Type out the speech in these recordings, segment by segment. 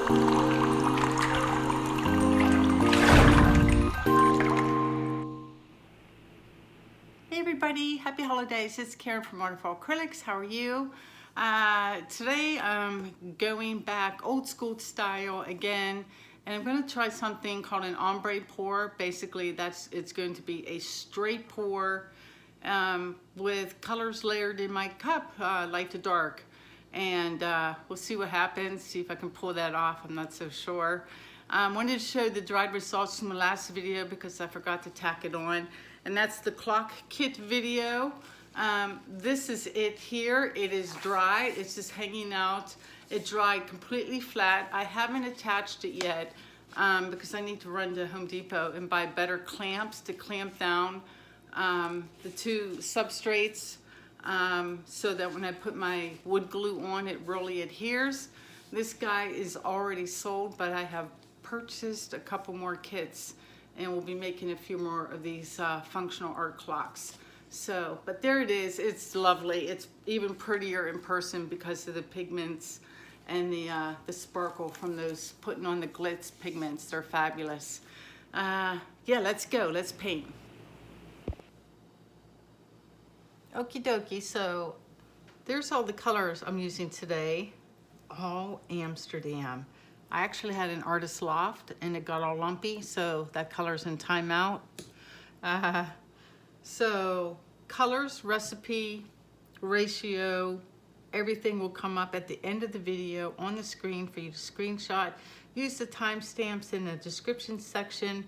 Hey everybody, happy holidays. It's Karen from Waterfall Acrylics. How are you? Today I'm going back old school style again, and I'm going to try something called an Ombré Pour. Basically it's going to be a straight pour with colors layered in my cup, light to dark, and we'll see what happens, see if I can pull that off. I'm not so sure. Wanted to show the dried results from the last video because I forgot to tack it on, and that's the clock kit video. This is it here. It is dry. It's just hanging out. It dried completely flat. I haven't attached it yet because I need to run to Home Depot and buy better clamps to clamp down the two substrates so that when I put my wood glue on, it really adheres. This guy is already sold, but I have purchased a couple more kits, and we'll be making a few more of these functional art clocks. So, but there it is. It's lovely. It's even prettier in person because of the pigments and the sparkle from those putting on the glitz pigments. They're fabulous. Yeah, let's go. Let's paint. Okie dokie. So there's all the colors I'm using today. All Amsterdam. I actually had an artist loft and it got all lumpy, so that color's in timeout. So colors, recipe, ratio, everything will come up at the end of the video on the screen for you to screenshot. Use the timestamps in the description section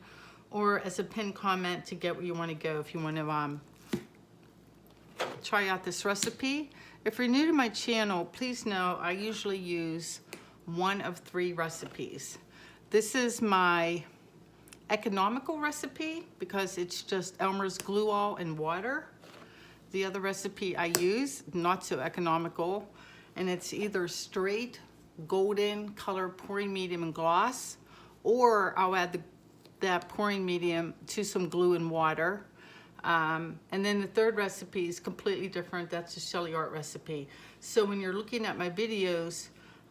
or as a pinned comment to get where you want to go if you want to try out this recipe. If you're new to my channel, please know I usually use one of 3 recipes. This is my economical recipe because it's just Elmer's glue all and water. The other recipe I use, not so economical, and it's either straight golden color pouring medium and gloss, or I'll add that pouring medium to some glue and water. And then the third recipe is completely different. That's a Shelly Art recipe. So when you're looking at my videos,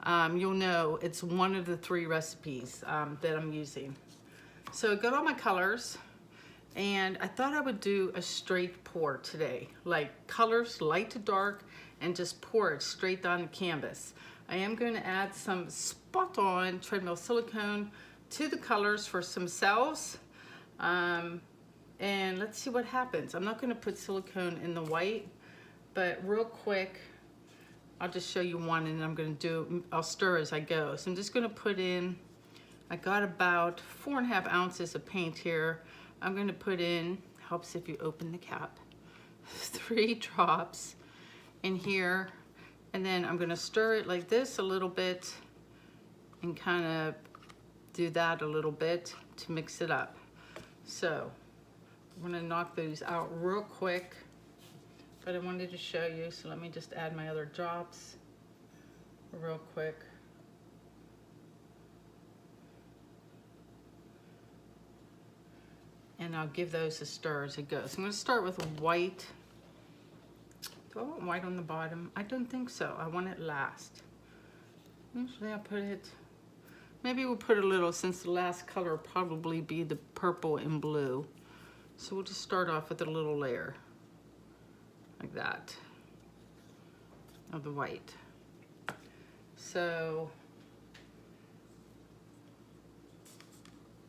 you'll know it's one of the 3 recipes that I'm using. So I got all my colors, and I thought I would do a straight pour today, like colors light to dark, and just pour it straight down the canvas. I am going to add some spot on treadmill silicone to the colors for some cells. And let's see what happens. I'm not going to put silicone in the white, but real quick, I'll just show you one, and I'm going to I'll stir as I go. So I'm just going to put in, I got about 4.5 ounces of paint here. I'm going to put in, helps if you open the cap, 3 drops in here, and then I'm going to stir it like this a little bit and kind of do that a little bit to mix it up. So I'm going to knock those out real quick, but I wanted to show you, so let me just add my other drops real quick. And I'll give those a stir as it goes. I'm going to start with white. Do I want white on the bottom? I don't think so. I want it last. Usually I put it, maybe we'll put a little, since the last color will probably be the purple and blue. So we'll just start off with a little layer like that of the white. So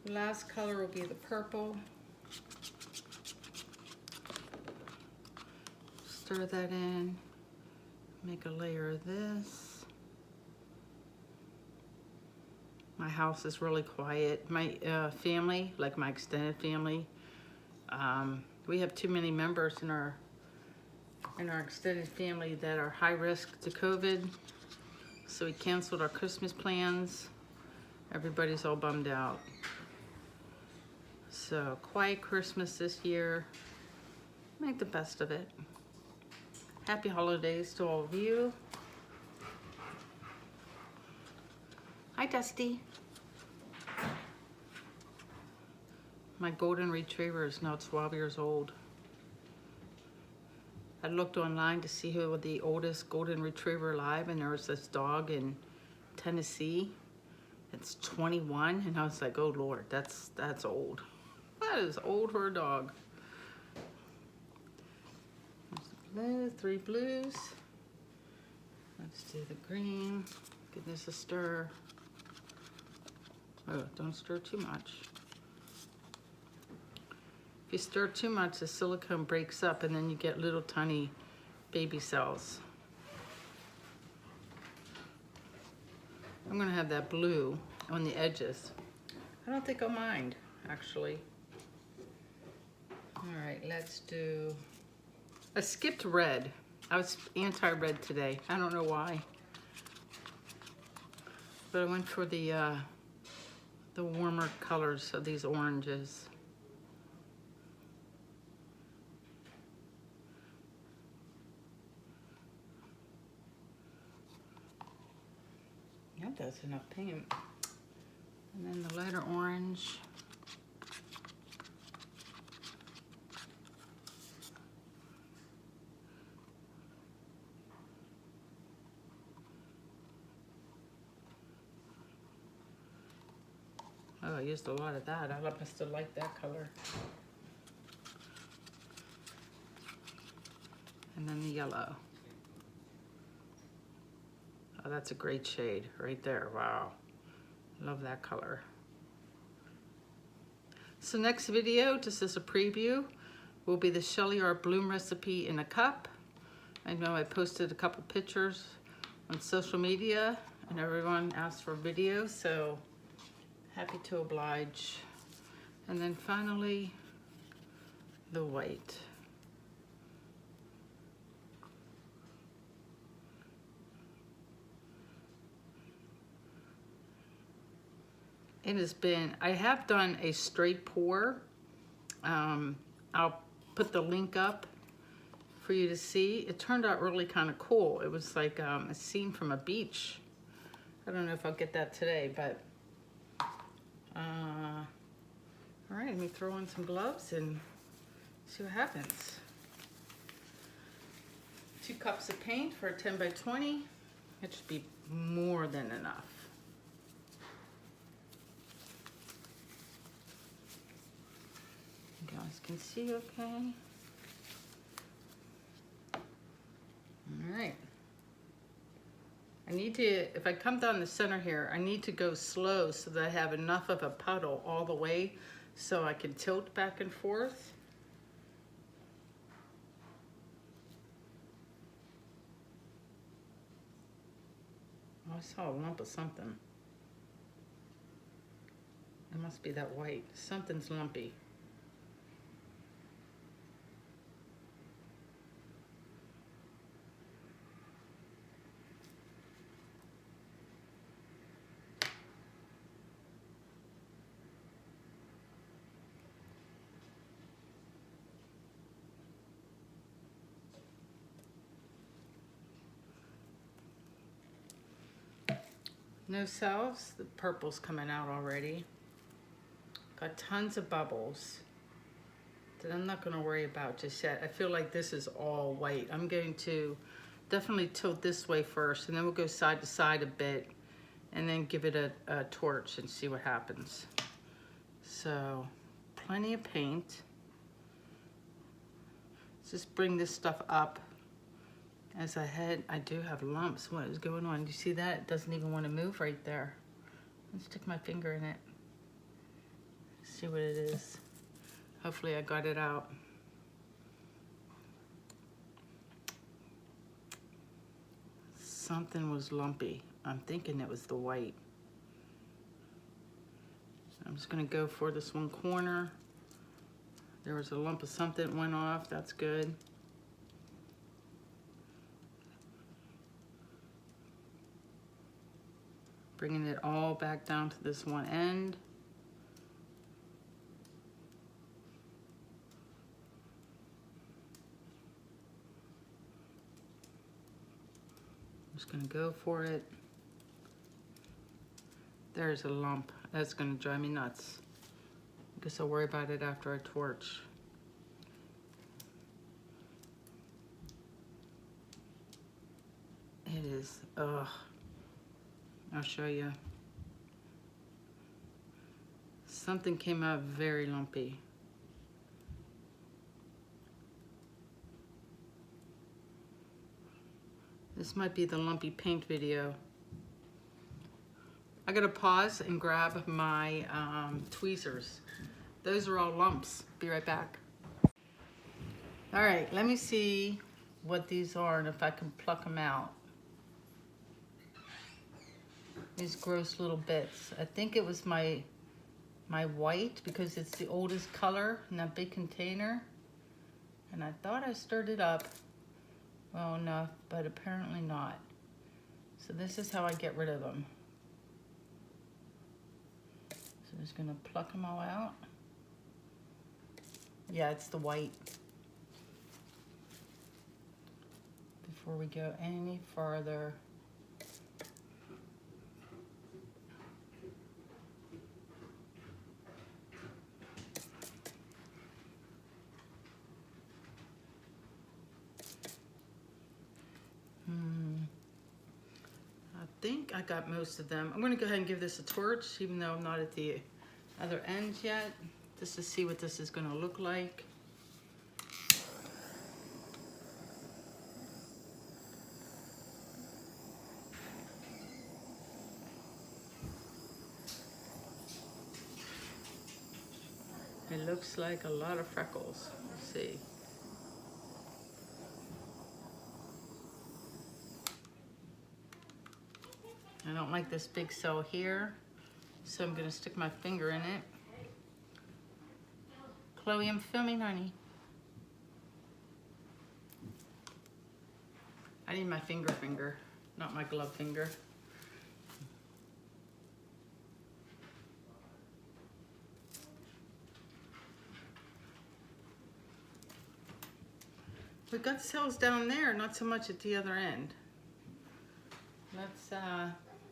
the last color will be the purple. Stir that in, make a layer of this. My house is really quiet. My family, like my extended family, we have too many members in our extended family that are high risk to COVID. So we canceled our Christmas plans. Everybody's all bummed out. So quiet Christmas this year. Make the best of it. Happy holidays to all of you. Hi, Dusty. My golden retriever is now 12 years old. I looked online to see who was the oldest golden retriever alive, and there was this dog in Tennessee. It's 21, and I was like, oh Lord, that's old. That is old for a dog. There's the blue, 3 blues. Let's do the green. Give this a stir. Oh, don't stir too much. If you stir too much, the silicone breaks up and then you get little tiny baby cells. I'm gonna have that blue on the edges. I don't think I'll mind, actually. All right, let's do, I skipped red. I was anti-red today. I don't know why. But I went for the warmer colors of these oranges. That does enough paint. And then the lighter orange. Oh, I used a lot of that. I must have liked that color. And then the yellow. Oh, that's a great shade right there. Wow. Love that color. So next video, just as a preview, will be the Shelly Art Bloom recipe in a cup. I know I posted a couple pictures on social media and everyone asked for videos, so happy to oblige. And then finally, the white. It has been, I have done a straight pour. I'll put the link up for you to see. It turned out really kind of cool. It was like a scene from a beach. I don't know if I'll get that today, but all right, let me throw on some gloves and see what happens. 2 cups of paint for a 10 by 20. It should be more than enough. You guys can see okay. All right. I need to, if I come down the center here, I need to go slow so that I have enough of a puddle all the way so I can tilt back and forth. Oh, I saw a lump of something. It must be that white. Something's lumpy. No cells, the purple's coming out already. Got tons of bubbles that I'm not gonna worry about just yet. I feel like this is all white. I'm going to definitely tilt this way first and then we'll go side to side a bit and then give it a torch and see what happens. So, plenty of paint. Let's just bring this stuff up. As I head, I do have lumps. What is going on? Do you see that? It doesn't even want to move right there. Let's stick my finger in it. See what it is. Hopefully I got it out. Something was lumpy. I'm thinking it was the white. I'm just gonna go for this one corner. There was a lump of something that went off. That's good. Bringing it all back down to this one end. I'm just gonna go for it. There's a lump. That's gonna drive me nuts. I guess I'll worry about it after I torch. It is, ugh. I'll show you. Something came out very lumpy. This might be the lumpy paint video. I gotta pause and grab my tweezers. Those are all lumps. Be right back. All right, let me see what these are and if I can pluck them out. These gross little bits. I think it was my white because it's the oldest color in that big container. And I thought I stirred it up well enough, but apparently not. So this is how I get rid of them. So I'm just gonna pluck them all out. Yeah, it's the white. Before we go any farther. I think I got most of them. I'm going to go ahead and give this a torch, even though I'm not at the other end yet, just to see what this is going to look like. It looks like a lot of freckles. Let's see. I don't like this big cell here, so I'm gonna stick my finger in it. Chloe, I'm filming, honey. I need my finger, not my glove finger. We've got cells down there, not so much at the other end.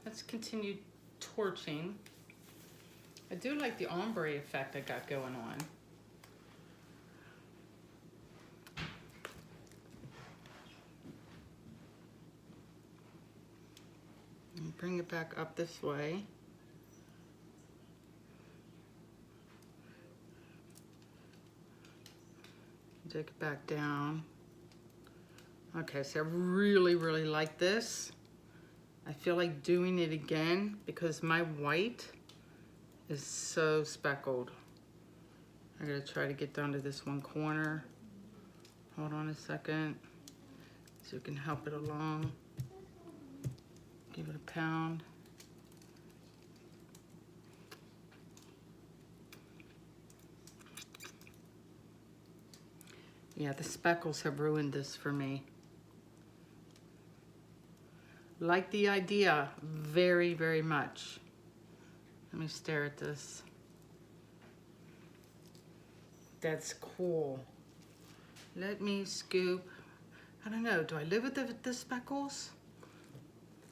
Let's continue torching. I do like the ombre effect I got going on. And bring it back up this way. Take it back down. Okay, so I really like this. I feel like doing it again because my white is so speckled. I gotta try to get down to this one corner. Hold on a second, so you can help it along. Give it a pound. Yeah, the speckles have ruined this for me. Like the idea very much. Let me stare at this. That's cool. Let me scoop. I don't know, do I live with the speckles?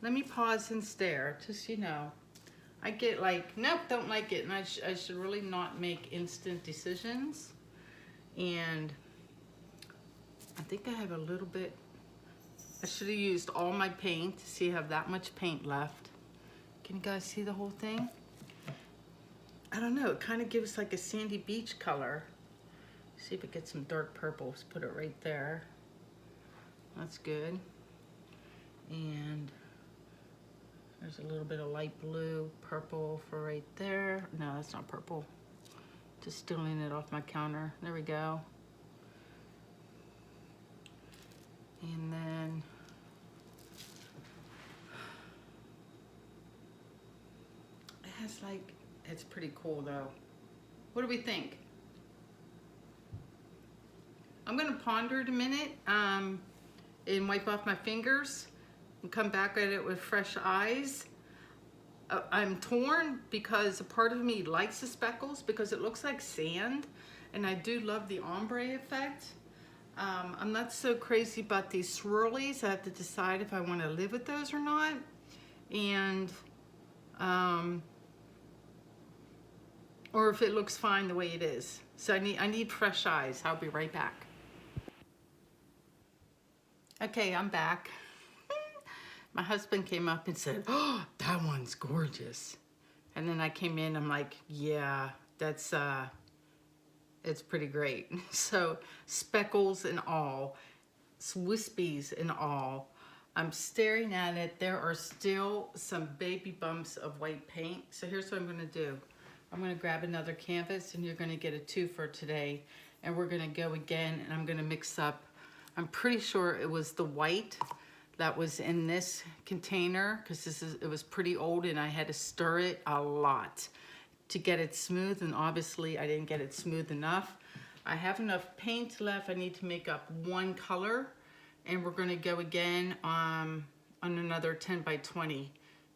Let me pause and stare, just, you know. I get like, nope, don't like it, and I should really not make instant decisions. And I think I have a little bit. I should have used all my paint. See, I have that much paint left. Can you guys see the whole thing? I don't know, it kind of gives like a sandy beach color. See if it gets some dark purples, put it right there. That's good. And there's a little bit of light blue, purple for right there. No, that's not purple. Just stealing it off my counter. There we go. And then it has like, it's pretty cool though. What do we think? I'm gonna ponder it a minute and wipe off my fingers and come back at it with fresh eyes. I'm torn because a part of me likes the speckles because it looks like sand, and I do love the ombre effect. I'm not so crazy about these swirlies. I have to decide if I want to live with those or not. And or if it looks fine the way it is. So I need fresh eyes. I'll be right back. Okay, I'm back. My husband came up and said, "Oh, that one's gorgeous." And then I came in, I'm like, yeah, that's it's pretty great. So speckles and all, wispies and all. I'm staring at it. There are still some baby bumps of white paint. So here's what I'm gonna do. I'm gonna grab another canvas, and you're gonna get a 2 for today. And we're gonna go again, and I'm gonna mix up, I'm pretty sure it was the white that was in this container, because it was pretty old and I had to stir it a lot to get it smooth, and obviously I didn't get it smooth enough. I have enough paint left. I need to make up 1 color, and we're gonna go again on another 10 by 20.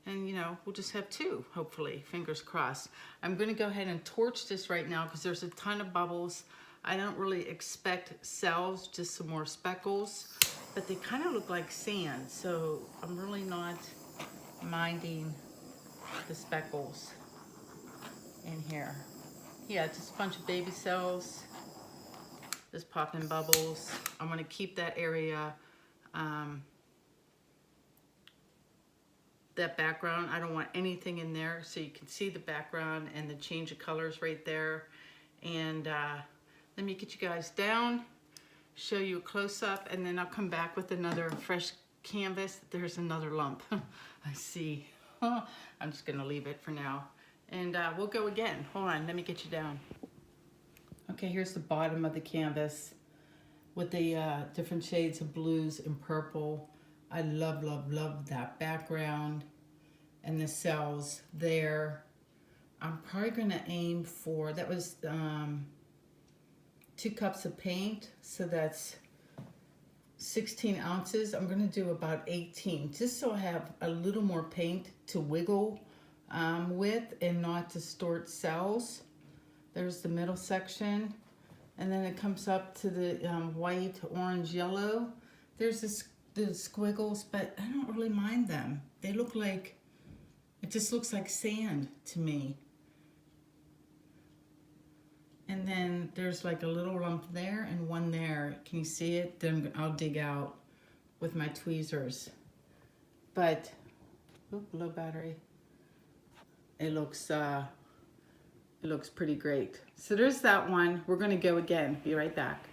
And you know, we'll just have 2, hopefully, fingers crossed. I'm gonna go ahead and torch this right now because there's a ton of bubbles. I don't really expect cells, just some more speckles, but they kind of look like sand, so I'm really not minding the speckles in here. Yeah, just a bunch of baby cells, just popping bubbles. I'm gonna keep that area, that background. I don't want anything in there, so you can see the background and the change of colors right there. And let me get you guys down, show you a close-up, and then I'll come back with another fresh canvas. There's another lump. I see. I'm just gonna leave it for now. And we'll go again. Hold on, let me get you down. Okay, here's the bottom of the canvas with the different shades of blues and purple. I love, love, love that background and the cells there. I'm probably gonna aim for, that was 2 cups of paint, so that's 16 ounces. I'm gonna do about 18, just so I have a little more paint to wiggle with and not distort cells. There's the middle section, and then it comes up to the white, orange, yellow. There's the squiggles, but I don't really mind them. They look like, it just looks like sand to me. And then there's like a little lump there and 1 there. Can you see it? Then I'll dig out with my tweezers. But, oop, low battery. It looks pretty great. So there's that one. We're gonna go again. Be right back.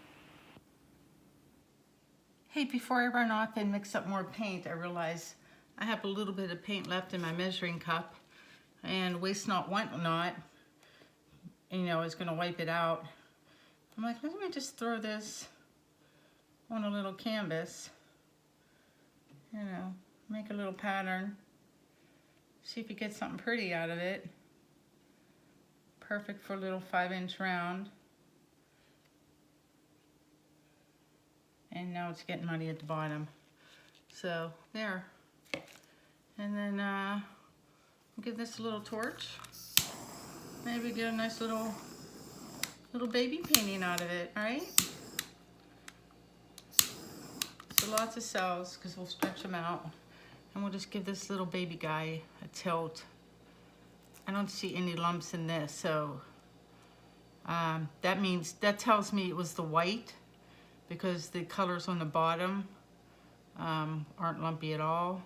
Hey, before I run off and mix up more paint, I realize I have a little bit of paint left in my measuring cup, and waste not, want not. You know, I was gonna wipe it out. I'm like, let me just throw this on a little canvas, you know, make a little pattern, see if you get something pretty out of it. Perfect for a little 5-inch round. And now it's getting muddy at the bottom. So there. And then give this a little torch. Maybe get a nice little baby painting out of it, all right? So lots of cells, because we'll stretch them out. And we'll just give this little baby guy a tilt. I don't see any lumps in this, so that tells me it was the white, because the colors on the bottom aren't lumpy at all.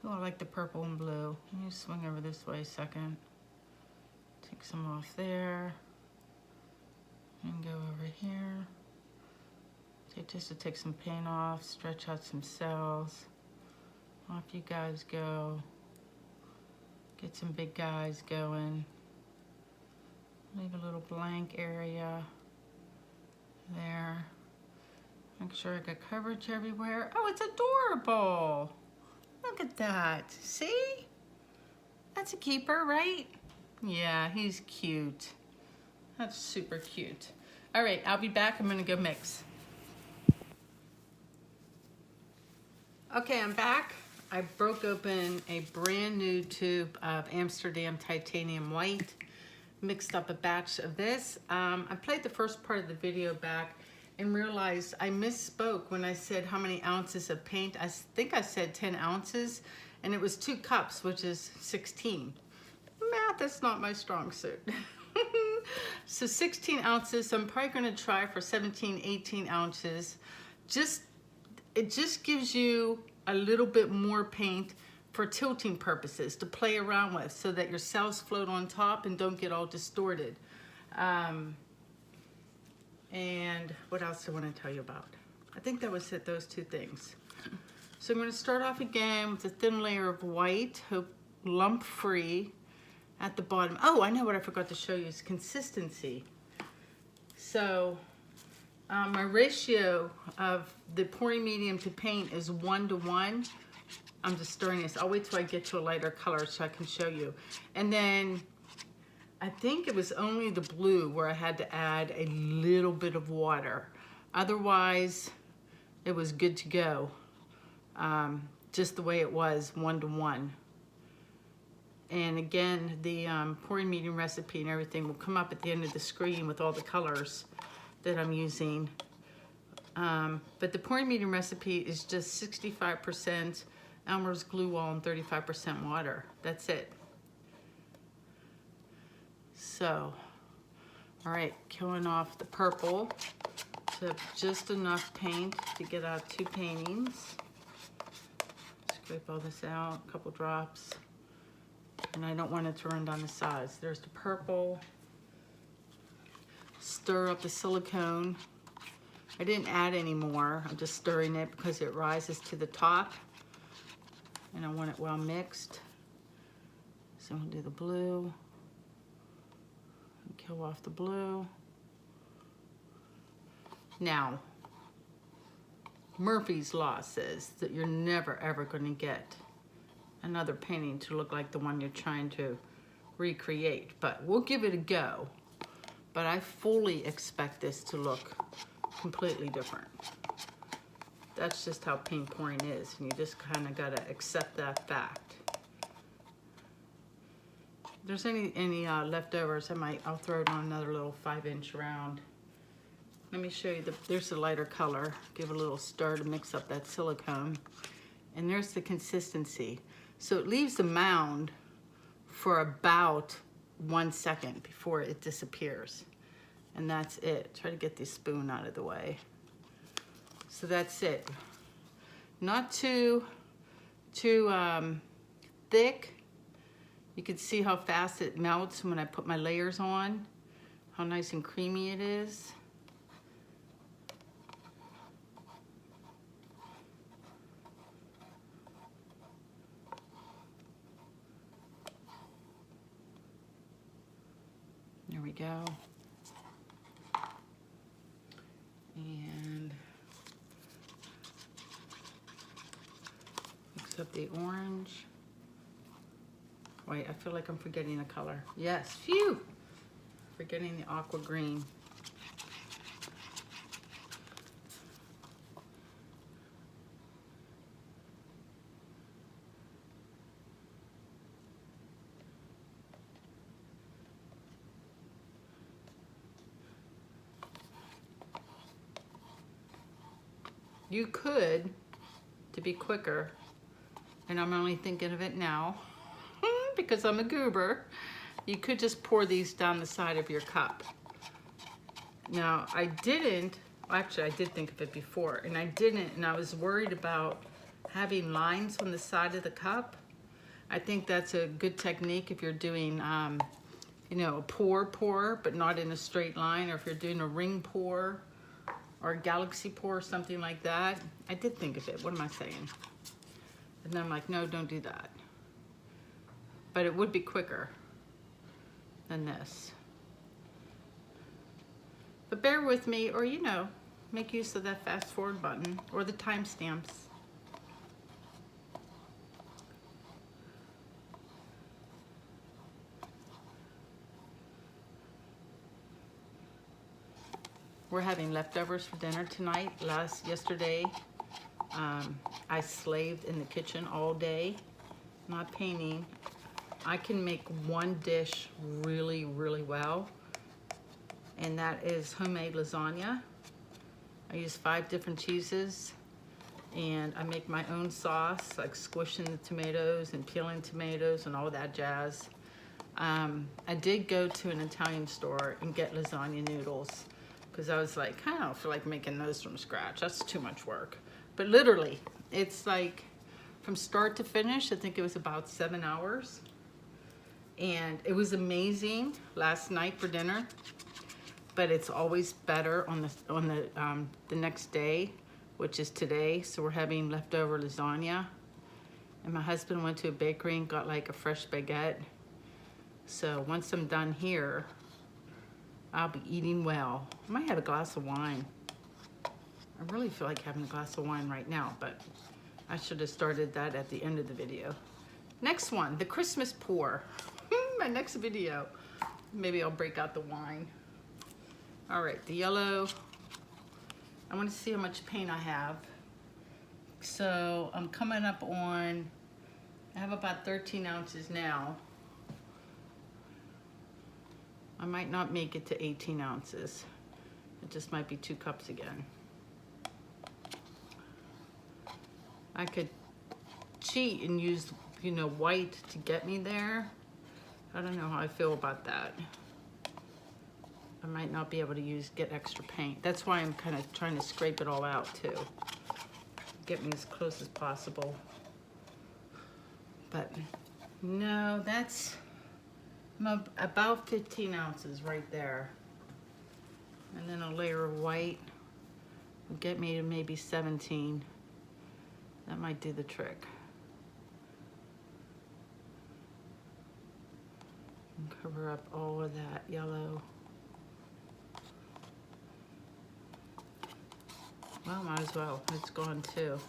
Oh, I like the purple and blue. Let me swing over this way a second. Take some off there. And go over here. Just to take some paint off, stretch out some cells. Off you guys go. Get some big guys going. Leave a little blank area there. Make sure I got coverage everywhere. Oh, it's adorable. Look at that. See? That's a keeper, right? Yeah, he's cute. That's super cute. All right, I'll be back. I'm gonna go mix. Okay, I'm back. I broke open a brand new tube of Amsterdam Titanium White, mixed up a batch of this. I played the first part of the video back and realized I misspoke when I said how many ounces of paint. I think I said 10 ounces, and it was 2 cups, which is 16. Math is not my strong suit. So 16 ounces, so I'm probably gonna try for 17, 18 ounces. It just gives you a little bit more paint for tilting purposes, to play around with so that your cells float on top and don't get all distorted. And what else do I want to tell you about? I think that was it, those two things. So I'm going to start off again with a thin layer of white, lump free at the bottom. Oh, I know what I forgot to show you is consistency. So my ratio of the pouring medium to paint is 1:1. I'm just stirring this. I'll wait till I get to a lighter color so I can show you. And then I think it was only the blue where I had to add a little bit of water. Otherwise, it was good to go. Just the way it was, 1:1. And again, the pouring medium recipe and everything will come up at the end of the screen with all the colors that I'm using. But the pouring medium recipe is just 65% Elmer's glue wall and 35% water. That's it. So, all right, killing off the purple. So just enough paint to get out 2 paintings. Scrape all this out, a couple drops. And I don't want it to run down the sides. There's the purple. Stir up the silicone. I didn't add any more. I'm just stirring it because it rises to the top. And I want it well mixed. So we'll do the blue. And kill off the blue. Now, Murphy's Law says that you're never ever going to get another painting to look like the one you're trying to recreate, but we'll give it a go. But I fully expect this to look completely different. That's just how paint pouring is, and you just kind of got to accept that fact. If there's any leftovers, I'll throw it on another little 5-inch round. Let me show you, there's the lighter color. Give it a little stir to mix up that silicone. And there's the consistency. So it leaves the mound for about 1 second before it disappears. And that's it. Try to get the spoon out of the way. So that's it. Not too thick. You can see how fast it melts when I put my layers on. How nice and creamy it is. There we go. And mix up the orange. Wait, I feel like I'm forgetting a color. Yes, phew! Forgetting the aqua green. You could, to be quicker, and I'm only thinking of it now, because I'm a goober, you could just pour these down the side of your cup. Now, I didn't, actually I did think of it before, and I didn't, and I was worried about having lines on the side of the cup. I think that's a good technique if you're doing, you know, a pour, but not in a straight line, or if you're doing a ring pour, or a galaxy pour, or something like that. I did think of it, what am I saying? And then I'm like, no, don't do that. But it would be quicker than this. But bear with me, or you know, make use of that fast forward button, or the timestamps. We're having leftovers for dinner tonight. Yesterday, I slaved in the kitchen all day, not painting. I can make one dish really, really well, and that is homemade lasagna. I use 5 different cheeses, and I make my own sauce, like squishing the tomatoes and peeling tomatoes and all that jazz. I did go to an Italian store and get lasagna noodles, because I was like, I don't feel like making those from scratch. That's too much work. But literally, it's like from start to finish. I think it was about 7 hours. And it was amazing last night for dinner. But it's always better on the next day, which is today. So we're having leftover lasagna. And my husband went to a bakery and got like a fresh baguette. So once I'm done here, I'll be eating well. I might have a glass of wine. I really feel like having a glass of wine right now, but I should have started that at the end of the video. Next one, the Christmas pour. My next video. Maybe I'll break out the wine. All right, the yellow. I want to see how much paint I have. So I'm coming up on, I have about 13 ounces now. I might not make it to 18 ounces. It just might be 2 cups again. I could cheat and use, you know, white to get me there. I don't know how I feel about that. I might not be able to get extra paint. That's why I'm kind of trying to scrape it all out too. Get me as close as possible. But no, that's about 15 ounces right there. And then a layer of white will get me to maybe 17. That might do the trick. And cover up all of that yellow. Well, might as well. It's gone too.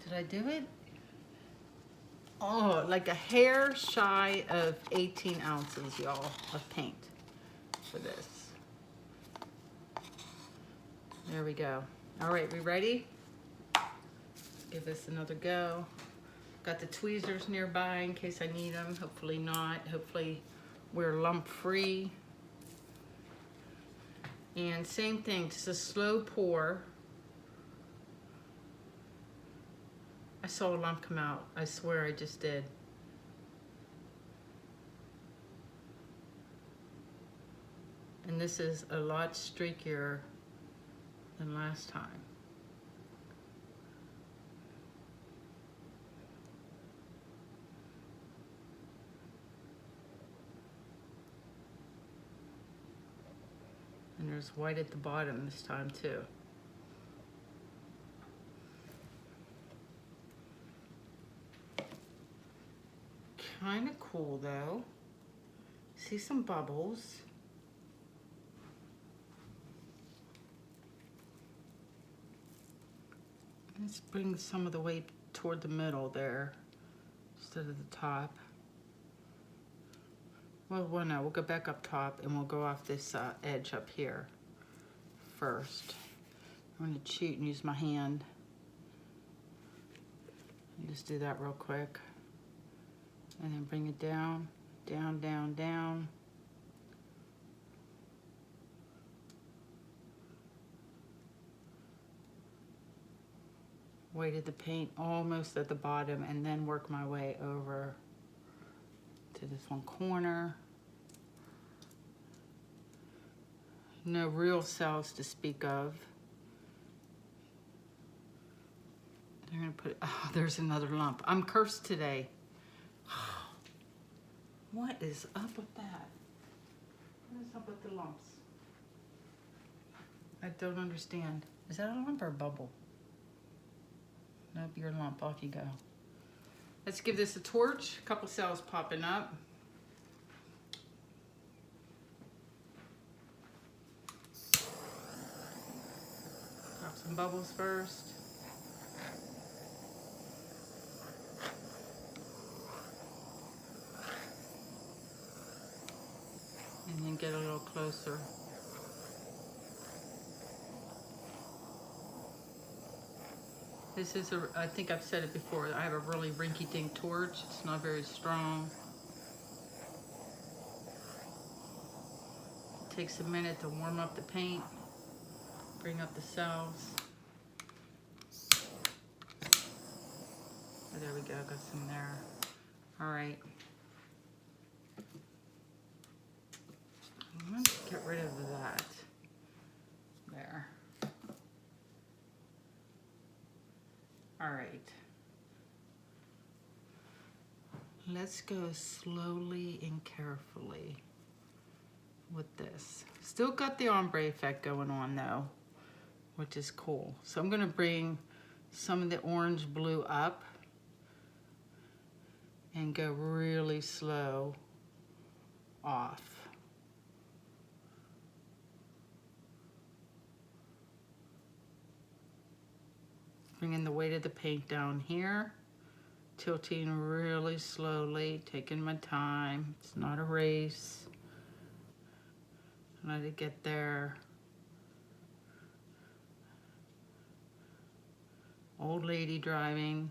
Did I do it? Oh, like a hair shy of 18 ounces, y'all, of paint for this. There we go. All right, we ready? Give this another go. Got the tweezers nearby in case I need them. Hopefully not. Hopefully we're lump free. And same thing, just a slow pour. I saw a lump come out. I swear I just did. And this is a lot streakier than last time. And there's white at the bottom this time too. Kind of cool though. See some bubbles. Let's bring some of the weight toward the middle there instead of the top. Well, no, we'll go back up top and we'll go off this edge up here first. I'm going to cheat and use my hand. And just do that real quick. And then bring it down, down, down, down. Weighted the paint almost at the bottom and then work my way over to this one corner. No real cells to speak of. They're gonna put, oh, there's another lump. I'm cursed today. What is up with that? What is up with the lumps? I don't understand. Is that a lump or a bubble? Nope, you're a lump. Off you go. Let's give this a torch. A couple cells popping up. Pop some bubbles first. And then get a little closer. This is I think I've said it before, I have a really rinky-dink torch. It's not very strong. It takes a minute to warm up the paint, bring up the cells. Oh, there we go, got some there. All right. Let's get rid of that. There. let's go slowly and carefully with this. Still got the ombre effect going on though, which is cool. So I'm gonna bring some of the orange blue up and go really slow off. Bringing the weight of the paint down here, tilting really slowly, taking my time. It's not a race. Let it get there. Old lady driving.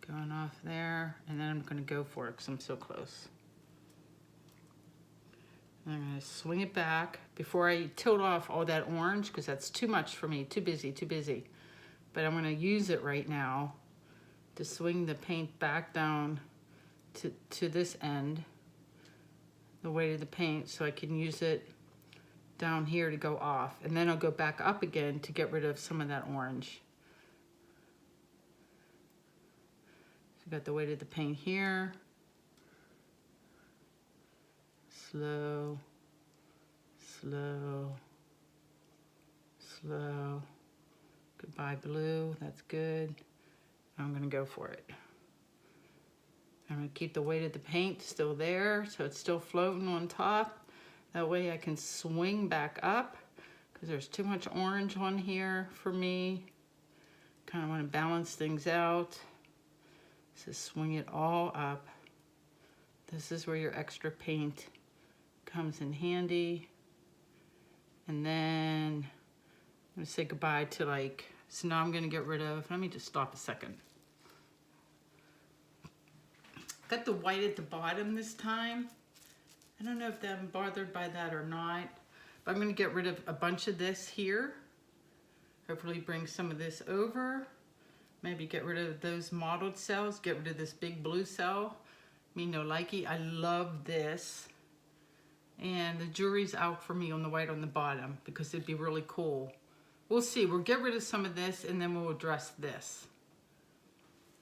Going off there, and then I'm gonna go for it because I'm so close. I'm gonna swing it back before I tilt off all that orange because that's too much for me, too busy, too busy. But I'm gonna use it right now to swing the paint back down to this end, the weight of the paint, so I can use it down here to go off. And then I'll go back up again to get rid of some of that orange. So got the weight of the paint here. Slow, slow, slow. Goodbye blue, that's good. I'm gonna go for it. I'm gonna keep the weight of the paint still there so it's still floating on top. That way I can swing back up because there's too much orange on here for me. Kind of want to balance things out. So swing it all up. This is where your extra paint comes in handy. And then I'm gonna say goodbye to like, so now I'm gonna get rid of, let me just stop a second. Got the white at the bottom this time. I don't know if I'm bothered by that or not, but I'm gonna get rid of a bunch of this here. Hopefully bring some of this over. Maybe get rid of those mottled cells, get rid of this big blue cell. Me no likey, I love this. And the jury's out for me on the white on the bottom because it'd be really cool. We'll see, we'll get rid of some of this and then we'll address this.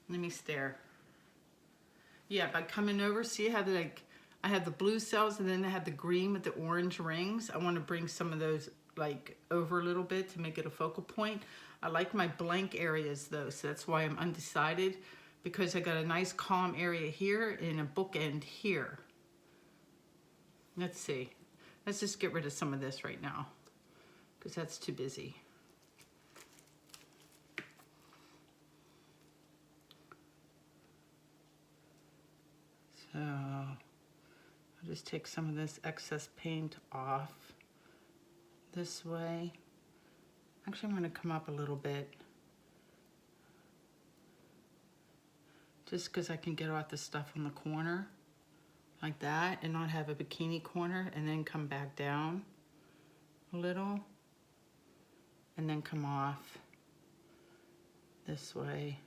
Let me stare. Yeah, by coming over, see how I have the blue cells and then I have the green with the orange rings. I want to bring some of those like over a little bit to make it a focal point. I like my blank areas though, so that's why I'm undecided, because I got a nice calm area here and a bookend here. Let's see. Let's just get rid of some of this right now because that's too busy. So I'll just take some of this excess paint off this way. Actually, I'm going to come up a little bit just because I can get off the stuff on the corner like that and not have a bikini corner, and then come back down a little and then come off this way.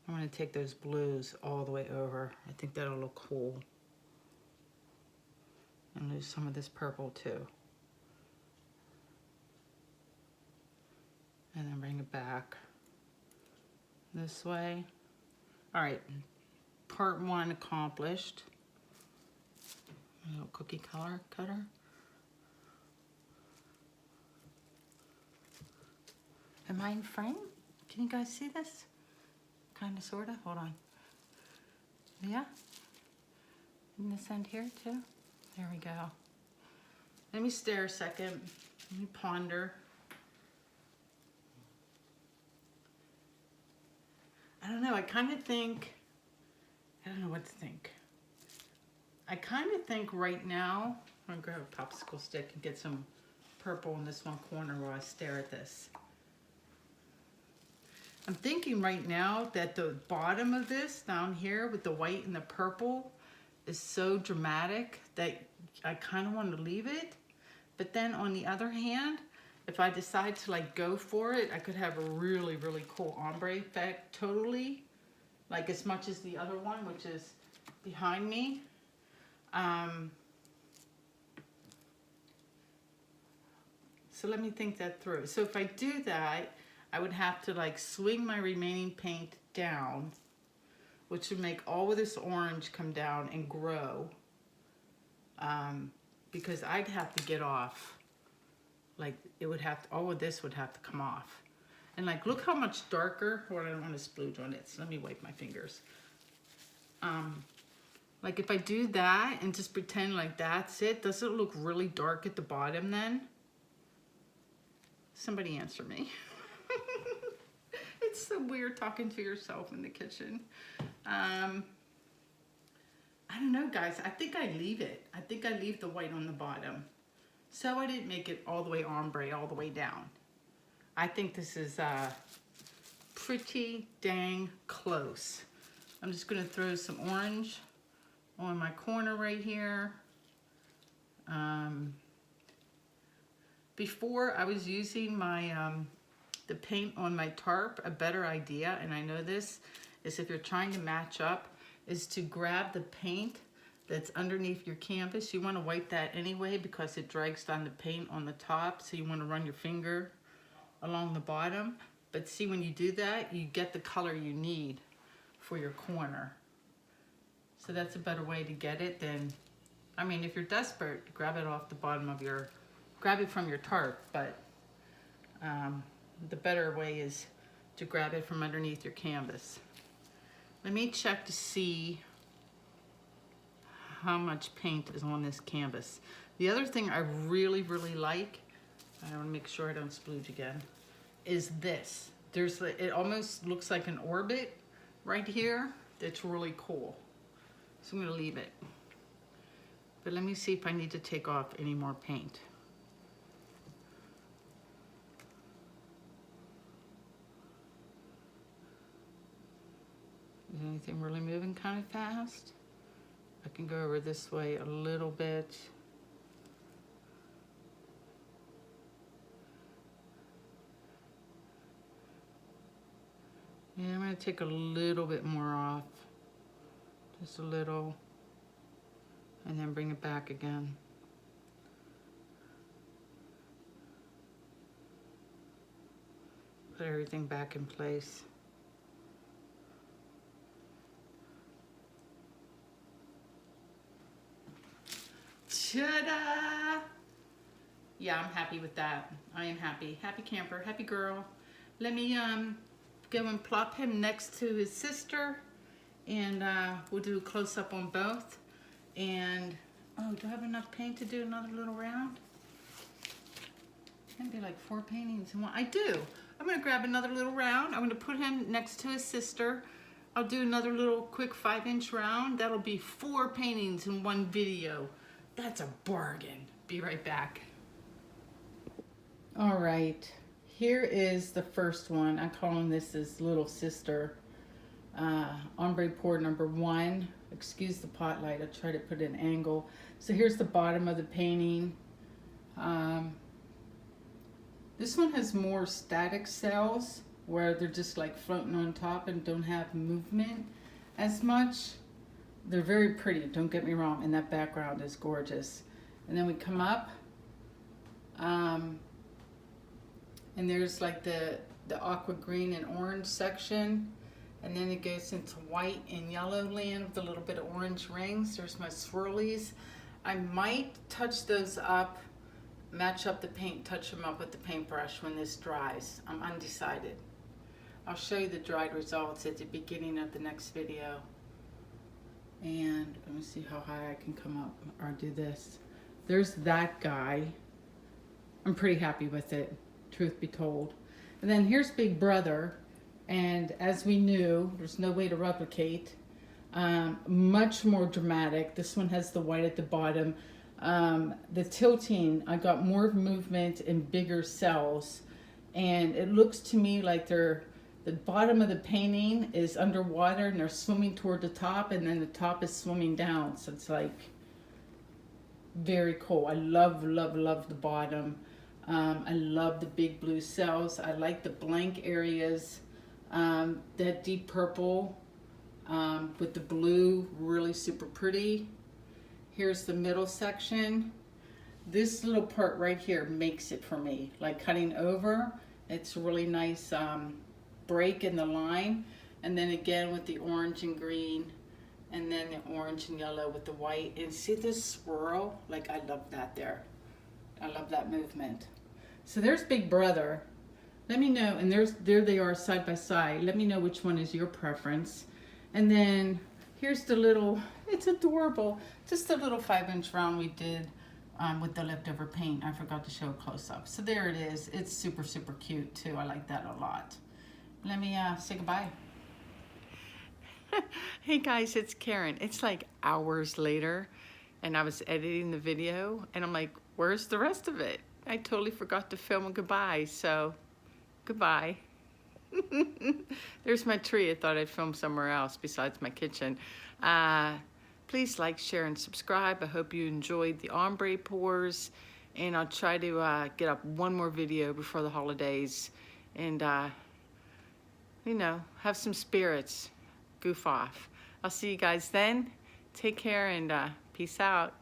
I'm going to take those blues all the way over. I think that'll look cool. And lose some of this purple too. And then bring it back this way. All right, part one accomplished. A little cookie color cutter. Am I in frame? Can you guys see this? Kind of, sort of. Hold on. Yeah? In this end here too? There we go. Let me stare a second. Let me ponder. I don't know, I kind of think, I don't know what to think. I kind of think right now, I'm gonna grab a popsicle stick and get some purple in this one corner while I stare at this. I'm thinking right now that the bottom of this down here with the white and the purple is so dramatic that I kind of want to leave it. But then on the other hand, if I decide to like go for it, I could have a really, really cool ombre effect totally. Like as much as the other one, which is behind me. So let me think that through. So if I do that, I would have to like swing my remaining paint down, which would make all of this orange come down and grow, because I'd have to get off, like it would have to, all of this would have to come off. And like, look how much darker, well, I don't want to splooge on it, so let me wipe my fingers. Like if I do that and just pretend like that's it, does it look really dark at the bottom then? Somebody answer me. It's so weird talking to yourself in the kitchen. I don't know, guys. I think I leave it. I think I leave the white on the bottom. So I didn't make it all the way ombre, all the way down. I think this is pretty dang close. I'm just gonna throw some orange on my corner right here. Before I was using my the paint on my tarp, a better idea, and I know this, is if you're trying to match up, is to grab the paint that's underneath your canvas. You want to wipe that anyway because it drags down the paint on the top, so you want to run your finger along the bottom. But see, when you do that, you get the color you need for your corner. So that's a better way to get it than, I mean, if you're desperate, grab it off the bottom of your, grab it from your tarp, but the better way is to grab it from underneath your canvas. Let me check to see how much paint is on this canvas. The other thing I really, really like, I want to make sure I don't splooge again, is this. There's, it almost looks like an orbit right here. That's really cool. So I'm going to leave it. But let me see if I need to take off any more paint. Is anything really moving kind of fast? I can go over this way a little bit. Yeah, I'm going to take a little bit more off. Just a little. And then bring it back again. Put everything back in place. Ta-da! Yeah, I'm happy with that. I am happy. Happy camper, happy girl. Let me go and plop him next to his sister, and we'll do a close-up on both. And, oh, do I have enough paint to do another little round? Maybe like 4 paintings in one. I do. I'm going to grab another little round. I'm going to put him next to his sister. I'll do another little quick 5-inch round. That'll be 4 paintings in one video. That's a bargain. Be right back. All right. Here is the first one. I'm calling this his little sister. Ombré Pour number 1. Excuse the pot light. I try to put an angle. So here's the bottom of the painting. This one has more static cells where they're just like floating on top and don't have movement as much. They're very pretty, don't get me wrong, and that background is gorgeous. And then we come up, and there's like the aqua green and orange section, and then it goes into white and yellow land with a little bit of orange rings. There's my swirlies. I might touch those up, match up the paint, touch them up with the paintbrush when this dries. I'm undecided. I'll show you the dried results at the beginning of the next video. And let me see how high I can come up or do this. There's that guy. I'm pretty happy with it, truth be told. And then here's Big Brother. And as we knew, there's no way to replicate. Much more dramatic. This one has the white at the bottom. The tilting, I got more movement and bigger cells. And it looks to me like the bottom of the painting is underwater and they're swimming toward the top, and then the top is swimming down. So it's like very cool. I love, love, love the bottom. I love the big blue cells. I like the blank areas. That deep purple with the blue, really super pretty. Here's the middle section. This little part right here makes it for me, like cutting over It's a really nice break in the line. And then again with the orange and green, and then the orange and yellow with the white. And see this swirl? Like, I love that there. I love that movement. So there's Big Brother. Let me know, and there they are side by side. Let me know which one is your preference. And then here's the little, it's adorable. Just a little 5-inch round we did with the leftover paint. I forgot to show close up. So there it is. It's super, super cute too. I like that a lot. Let me say goodbye. Hey guys, it's Karen. It's like hours later, and I was editing the video, and I'm like, where's the rest of it? I totally forgot to film a goodbye, so goodbye. There's my tree. I thought I'd film somewhere else besides my kitchen. Please like, share, and subscribe. I hope you enjoyed the ombre pours, and I'll try to get up one more video before the holidays, and you know, have some spirits, goof off. I'll see you guys then. Take care, and peace out.